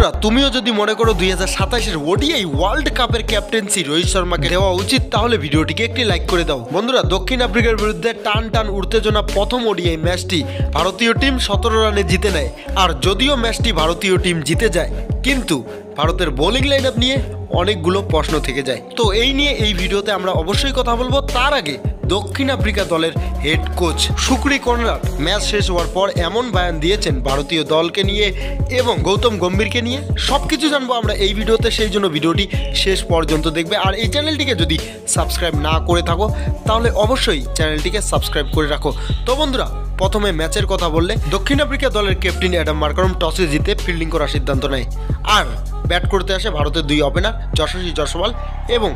বন্ধুরা তুমিও যদি মনে করো 2027-এর ওডিআই ওয়ার্ল্ড কাপের ক্যাপ্টেন্সি রোহিত শর্মাকে দেওয়া উচিত তাহলে ভিডিওটিকে একটি লাইক করে দাও। বন্ধুরা দক্ষিণ আফ্রিকার বিরুদ্ধে টান উত্তেজনা প্রথম ওডিআই ম্যাচটি ভারতীয় টিম 17 রানে জিতে নেয়। আর যদিও ম্যাচটি ভারতীয় টিম জিতে যায় কিন্তু ভারতের বোলিং লাইন আপ নিয়ে অনেকগুলো প্রশ্ন থেকে যায়। তো এই নিয়ে এই ভিডিওতে আমরা অবশ্যই কথা বলবো। তার আগে দক্ষিণ আফ্রিকা দলের হেড কোচ শুকরি কনরাড ম্যাচ শেষ হওয়ার পর এমন বয়ান দিয়েছেন ভারতীয় দলকে নিয়ে এবং গৌতম গম্ভীরকে নিয়ে সবকিছু জানবো আমরা এই ভিডিওতে। সেই জন্য ভিডিওটি শেষ পর্যন্ত দেখবে। আর এই চ্যানেলটিকে যদি সাবস্ক্রাইব না করে থাকো তাহলে অবশ্যই চ্যানেলটিকে সাবস্ক্রাইব করে রাখো। তো বন্ধুরা প্রথমে ম্যাচের কথা বললে দক্ষিণ আফ্রিকা দলের ক্যাপ্টেন অ্যাডাম মার্কারম টসে জিতে ফিল্ডিং করার সিদ্ধান্ত নেয় আর ব্যাট করতে আসে ভারতের দুই ওপেনার যশস্বী জয়সওয়াল এবং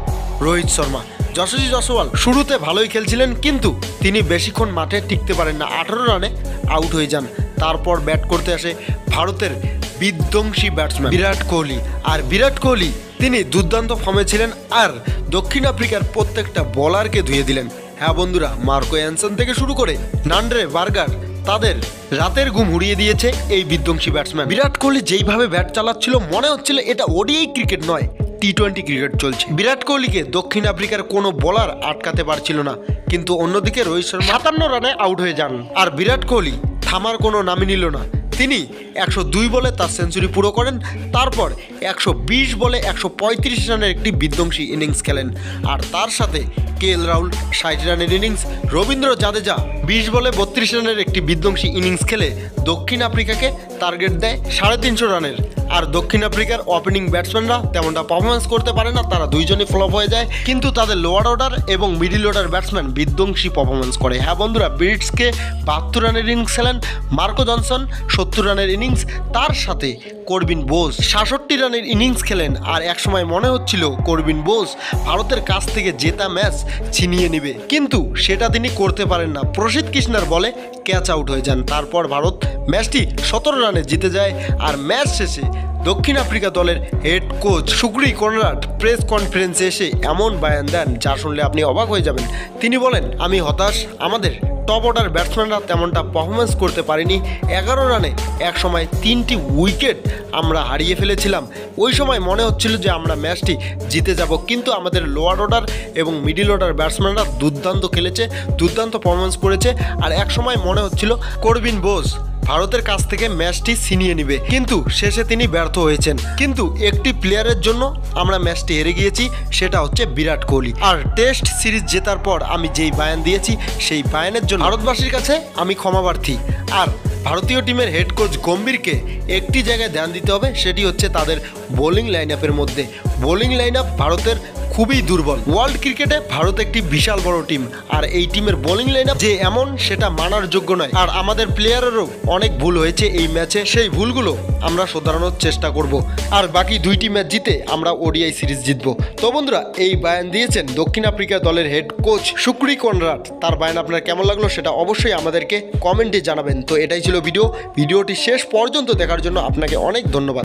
রোহিত শর্মা। যশস্বী জয়সওয়াল শুরুতে ভালোই খেলছিলেন কিন্তু তিনি বেশিক্ষণ মাঠে টিকতে পারেন না, 18 রানে আউট হয়ে যান। তারপর ব্যাট করতে আসে ভারতের বিধ্বংসী ব্যাটসম্যান বিরাট কোহলি। আর বিরাট কোহলি তিনি দুর্দান্ত ফর্মে ছিলেন আর দক্ষিণ আফ্রিকার প্রত্যেকটা বলারকে ধুয়ে দিলেন। হ্যাঁ বন্ধুরা, মার্কো অ্যানসন থেকে শুরু করে নান্ড্রে বার্গার তাদের রাতের ঘুম উড়িয়ে দিয়েছে এই বিধ্বংসী ব্যাটসম্যান। বিরাট কোহলি যেইভাবে ব্যাট চালাচ্ছিল মনে হচ্ছিল এটা ওডিআই ক্রিকেট নয়, টি-20 ক্রিকেট চলছে। বিরাট কোহলিকে দক্ষিণ আফ্রিকার কোনো বোলার আটকাতে পারছিল না। কিন্তু অন্যদিকে রোহিত শর্মা 57 রানে আউট হয়ে যান আর বিরাট কোহলি থামার কোনো নামই নিল না। তিনি 102 বলে তার সেঞ্চুরি পুরো করেন। তারপর 120 বলে 135 রানের একটি বিধ্বংসী ইনিংস খেলেন। আর তার সাথে কেএল রাহুল 60 রানের ইনিংস, রবীন্দ্র জাদেজা 20 বলে 32 রানের একটি বিধ্বংসী ইনিংস খেলে দক্ষিণ আফ্রিকাকে টার্গেট দেয় 350 রানের। আর দক্ষিণ আফ্রিকার ওপেনিং ব্যাটসম্যানরা তেমনটা পারফরমেন্স করতে পারে না, তারা দুইজনই ফ্লপ হয়ে যায়। কিন্তু তাদের লোয়ার অর্ডার এবং মিডিল অর্ডার ব্যাটসম্যান বিধ্বংসী পারফরমেন্স করে। হ্যাঁ বন্ধুরা, ব্রিটসকে 72 রানের ইনিংস খেলেন, মার্কো জনসন 70 রানের ইনিংস, তার সাথে করবিন বোস 66 রানের ইনিংস খেলেন। আর একসময় মনে হচ্ছিল করবিন বোস ভারতের কাছ থেকে জেতা ম্যাচ ছিনিয়ে নেবে, কিন্তু সেটা তিনি করতে পারেন না। প্রসিদ্ধ কৃষ্ণার বলে ক্যাচ আউট হয়ে যান। তারপর ভারত ম্যাচটি 17 রানে জিতে যায়। আর ম্যাচ শেষে দক্ষিণ আফ্রিকা দলের হেড কোচ শুকরি কনরাড প্রেস কনফারেন্সে এসে এমন বয়ান দেন যা শুনলে আপনি অবাক হয়ে যাবেন। তিনি বলেন, আমি হতাশ, আমাদের টপ অর্ডার ব্যাটসম্যানরা তেমনটা পারফরমেন্স করতে পারেনি। 11 রানে এক সময় 3টি উইকেট আমরা হারিয়ে ফেলেছিলাম। ওই সময় মনে হচ্ছিল যে আমরা ম্যাচটি জিতে যাব, কিন্তু আমাদের লোয়ার অর্ডার এবং মিডিল অর্ডার ব্যাটসম্যানরা দুর্দান্ত খেলেছে, দুর্দান্ত পারফরমেন্স করেছে। আর এক সময় মনে হচ্ছিল করবিন বোস ভারতের কাছ থেকে ম্যাচটি ছিনিয়ে নেবে, কিন্তু শেষে তিনি ব্যর্থ হয়েছেন। কিন্তু একটি প্লেয়ারের জন্য আমরা ম্যাচটি হেরে গিয়েছি, সেটা হচ্ছে বিরাট কোহলি। আর টেস্ট সিরিজ জেতার পর আমি যেই বয়ান দিয়েছি সেই বয়ানের জন্য ভারতবাসীর কাছে আমি ক্ষমাপ্রার্থী। আর ভারতীয় টিমের হেড কোচ গম্ভীরকে একটি জায়গায় ধ্যান দিতে হবে, সেটি হচ্ছে তাদের বোলিং লাইন আপের মধ্যে। বোলিং লাইন আপ ভারতের খুবই দুর্বল। ওয়ার্ল্ড ক্রিকেটে ভারত একটি বিশাল বড় টিম, আর এই টিমের বোলিং লাইন আপ যে এমন সেটা মানার যোগ্য নয়। আর আমাদের প্লেয়ারেরও অনেক ভুল হয়েছে এই ম্যাচে, সেই ভুলগুলো আমরা শোধরানোর চেষ্টা করব। আর বাকি 2টি ম্যাচ জিতে আমরা ওডিআই সিরিজ জিতবো। তো বন্ধুরা, এই বয়ান দিয়েছেন দক্ষিণ আফ্রিকা দলের হেড কোচ শুকরি কনরাড। তার বয়ান আপনার কেমন লাগলো সেটা অবশ্যই আমাদেরকে কমেন্টে জানাবেন। তো এটাই ছিল ভিডিওটি শেষ পর্যন্ত দেখার জন্য আপনাকে অনেক ধন্যবাদ।